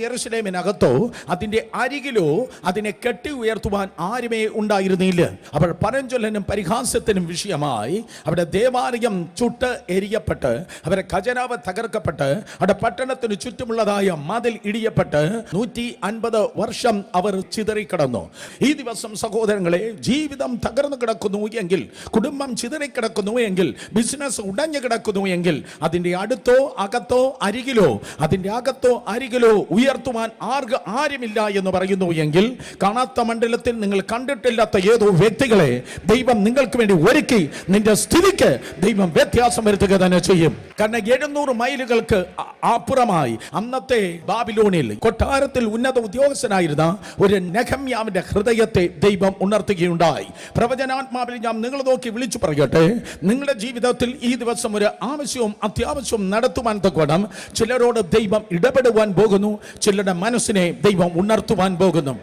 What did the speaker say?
യെരൂശലേമിനകത്തോ അതിന്റെ അരികിലോ അതിനെ കെട്ടി ഉയർത്തുവാൻ ആരുമേ ഉണ്ടായിരുന്നില്ല. അപ്പോൾ പഴഞ്ചൊല്ലനും പരിഹാസത്തിനും വിഷയമായി അവിടെ ദേവാലയം ചുട്ട് എരിയപ്പെട്ട്, അവരെ ഖജനാവ് തകർക്കപ്പെട്ട്, അവിടെ പട്ടണത്തിന് ചുറ്റുമുള്ളതായ മതിൽ ഇടിയപ്പെട്ട് 150 വർഷം അവർ ചിതറിക്കിടന്നു. ഈ ദിവസം സഹോദരങ്ങളെ, ജീവിതം തകർന്നു കിടക്കുന്നു എങ്കിൽ, കുടുംബം ചിതറിക്കിടക്കുന്നു എങ്കിൽ, ബിസിനസ് ഉടഞ്ഞു കിടക്കുന്നു എങ്കിൽ, അതിന്റെ അടുത്തോ അകത്തോ അരികിലോ ഉയർത്തുവാൻ ആരുമില്ല എന്ന് പറയുന്നു എങ്കിൽ, കാണാത്ത മണ്ഡലത്തിൽ നിങ്ങൾ കണ്ടിട്ടില്ലാത്ത ഏതോ വ്യക്തികളെ ദൈവം നിങ്ങൾക്ക് വേണ്ടി ഒരുക്കി നിന്റെ സ്ഥിതിക്ക് ദൈവം വ്യത്യാസം വരുത്തുക തന്നെ ചെയ്യും. കാരണം 700 മൈലുകൾക്ക് അപ്പുറമായി അന്നത്തെ ബാബിലോണിൽ കൊട്ടാരത്തിൽ ഉന്നത ഉദ്യോഗസ്ഥനായിരുന്ന ഒരു നെഹമ്യാവിന്റെ ഹൃദയത്തെ ദൈവം ഉണർത്തുകയുണ്ടായി. പ്രവചനാത്മാവിൽ ഞാൻ നിങ്ങളെ നോക്കി വിളിച്ചു പറയട്ടെ, നിങ്ങളുടെ ജീവിതത്തിൽ ഈ ദിവസം ഒരു ആവശ്യവും അത്യാവശ്യവും നടത്തുവാൻ തക്കവണ്ണം ചിലരോട് ദൈവം ഇടപെടുവാൻ പോകുന്നു, ചിലരുടെ മനസ്സിനെ ദൈവം ഉണർത്തുവാൻ പോകുന്നു.